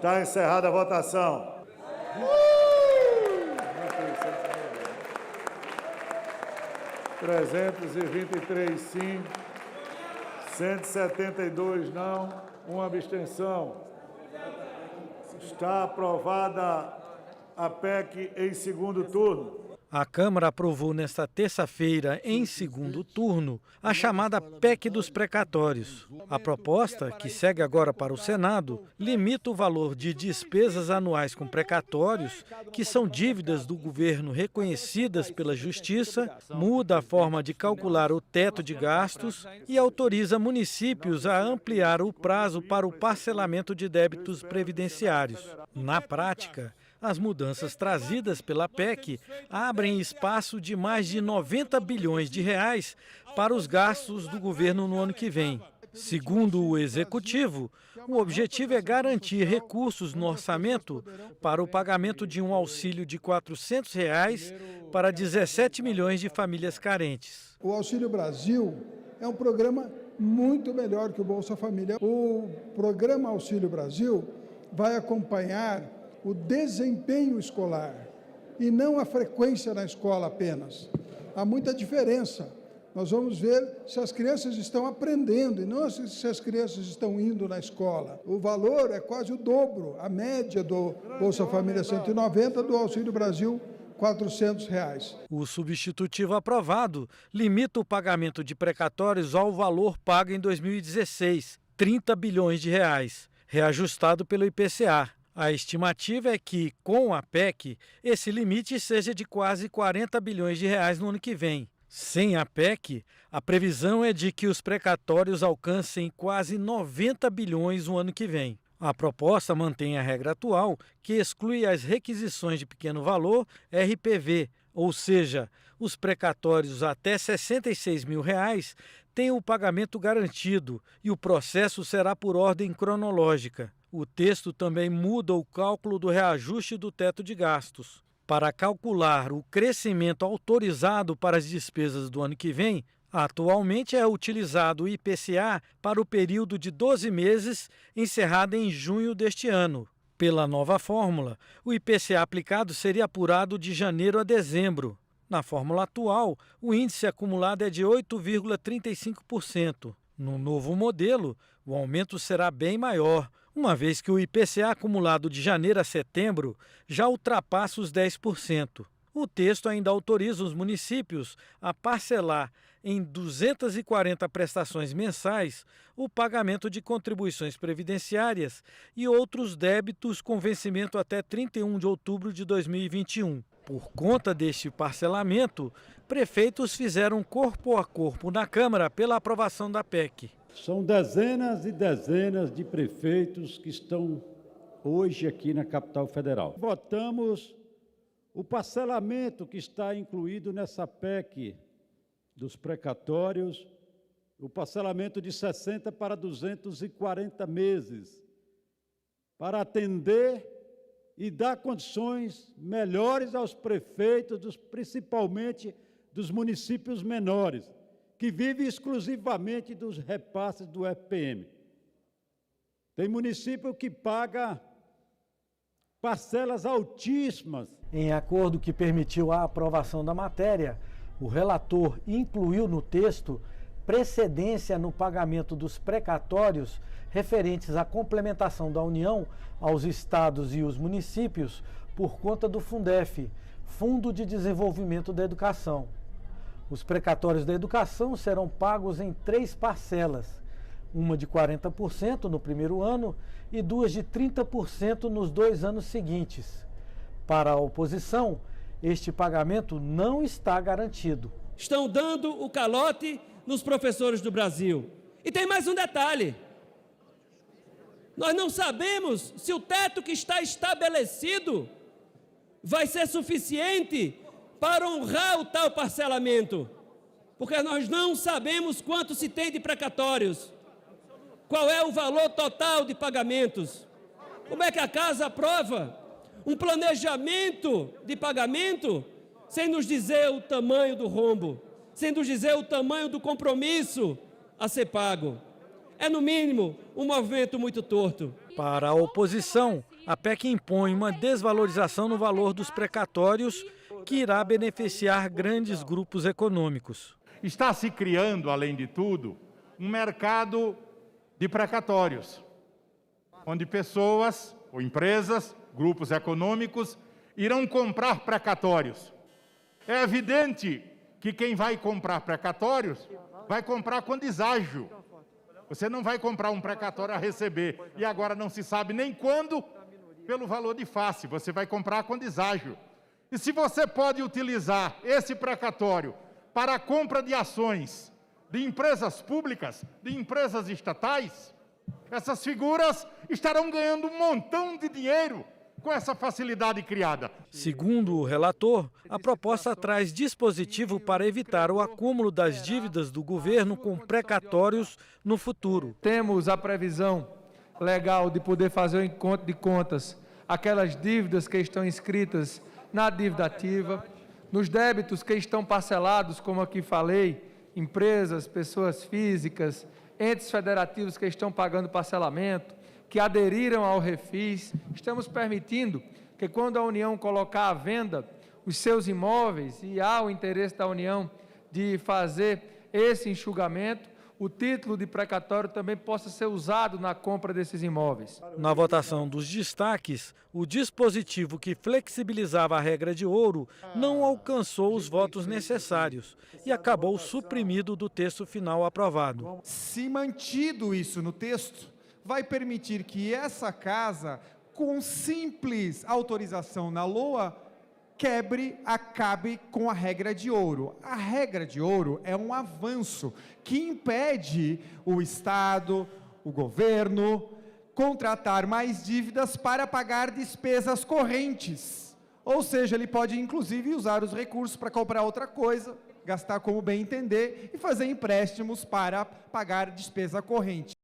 Está encerrada a votação. 323 sim, 172 não, uma abstenção. Está aprovada a PEC em segundo turno. A Câmara aprovou nesta terça-feira, em segundo turno, a chamada PEC dos precatórios. A proposta, que segue agora para o Senado, limita o valor de despesas anuais com precatórios, que são dívidas do governo reconhecidas pela Justiça, muda a forma de calcular o teto de gastos e autoriza municípios a ampliar o prazo para o parcelamento de débitos previdenciários. Na prática, as mudanças trazidas pela PEC abrem espaço de mais de 90 bilhões de reais para os gastos do governo no ano que vem. Segundo o Executivo, o objetivo é garantir recursos no orçamento para o pagamento de um auxílio de R$ 400 para 17 milhões de famílias carentes. O Auxílio Brasil é um programa muito melhor que o Bolsa Família. O programa Auxílio Brasil vai acompanhar o desempenho escolar e não a frequência na escola apenas. Há muita diferença. Nós vamos ver se as crianças estão aprendendo e não se as crianças estão indo na escola. O valor é quase o dobro, a média do Bolsa Família 190, do Auxílio Brasil R$ 400. O substitutivo aprovado limita o pagamento de precatórios ao valor pago em 2016, 30 bilhões de reais, reajustado pelo IPCA. A estimativa é que, com a PEC, esse limite seja de quase 40 bilhões de reais no ano que vem. Sem a PEC, a previsão é de que os precatórios alcancem quase 90 bilhões no ano que vem. A proposta mantém a regra atual, que exclui as requisições de pequeno valor, RPV, ou seja, os precatórios até R$ 66 mil têm o pagamento garantido e o processo será por ordem cronológica. O texto também muda o cálculo do reajuste do teto de gastos. Para calcular o crescimento autorizado para as despesas do ano que vem, atualmente é utilizado o IPCA para o período de 12 meses, encerrado em junho deste ano. Pela nova fórmula, o IPCA aplicado seria apurado de janeiro a dezembro. Na fórmula atual, o índice acumulado é de 8,35%. No novo modelo, o aumento será bem maior, uma vez que o IPCA acumulado de janeiro a setembro já ultrapassa os 10%. O texto ainda autoriza os municípios a parcelar em 240 prestações mensais o pagamento de contribuições previdenciárias e outros débitos com vencimento até 31 de outubro de 2021. Por conta deste parcelamento, prefeitos fizeram corpo a corpo na Câmara pela aprovação da PEC. São dezenas e dezenas de prefeitos que estão hoje aqui na capital federal. Votamos o parcelamento que está incluído nessa PEC dos precatórios, o parcelamento de 60 para 240 meses, para atender e dar condições melhores aos prefeitos, principalmente dos municípios menores, que vivem exclusivamente dos repasses do FPM. Tem município que paga parcelas altíssimas. Em acordo que permitiu a aprovação da matéria, o relator incluiu no texto precedência no pagamento dos precatórios referentes à complementação da União aos estados e os municípios por conta do Fundef, Fundo de Desenvolvimento da Educação. Os precatórios da educação serão pagos em 3 parcelas, uma de 40% no primeiro ano e 2 de 30% nos 2 anos seguintes. Para a oposição, este pagamento não está garantido. Estão dando o calote nos professores do Brasil. E tem mais um detalhe. Nós não sabemos se o teto que está estabelecido vai ser suficiente para honrar o tal parcelamento, porque nós não sabemos quanto se tem de precatórios, qual é o valor total de pagamentos, como é que a casa aprova um planejamento de pagamento sem nos dizer o tamanho do rombo, sem nos dizer o tamanho do compromisso a ser pago. É, no mínimo, um movimento muito torto. Para a oposição, A PEC impõe uma desvalorização no valor dos precatórios que irá beneficiar grandes grupos econômicos. Está se criando, além de tudo, um mercado de precatórios, onde pessoas ou empresas, grupos econômicos, irão comprar precatórios. É evidente que quem vai comprar precatórios vai comprar com deságio. Você não vai comprar um precatório a receber e agora não se sabe nem quando, pelo valor de face, você vai comprar com deságio. E se você pode utilizar esse precatório para a compra de ações de empresas públicas, de empresas estatais, essas figuras estarão ganhando um montão de dinheiro com essa facilidade criada. Segundo o relator, a proposta traz dispositivo para evitar o acúmulo das dívidas do governo com precatórios no futuro. Temos a previsão legal de poder fazer o encontro de contas, aquelas dívidas que estão inscritas na dívida ativa, nos débitos que estão parcelados, como aqui falei, empresas, pessoas físicas, entes federativos que estão pagando parcelamento, que aderiram ao Refis. Estamos permitindo que, quando a União colocar à venda os seus imóveis, e há o interesse da União de fazer esse enxugamento, o título de precatório também possa ser usado na compra desses imóveis. Na votação dos destaques, o dispositivo que flexibilizava a regra de ouro não alcançou os votos necessários e acabou suprimido do texto final aprovado. Se mantido isso no texto, vai permitir que essa casa, com simples autorização na LOA, acabe com a regra de ouro. A regra de ouro é um avanço que impede o Estado, o governo, contratar mais dívidas para pagar despesas correntes. Ou seja, ele pode, inclusive, usar os recursos para comprar outra coisa, gastar como bem entender e fazer empréstimos para pagar despesa corrente.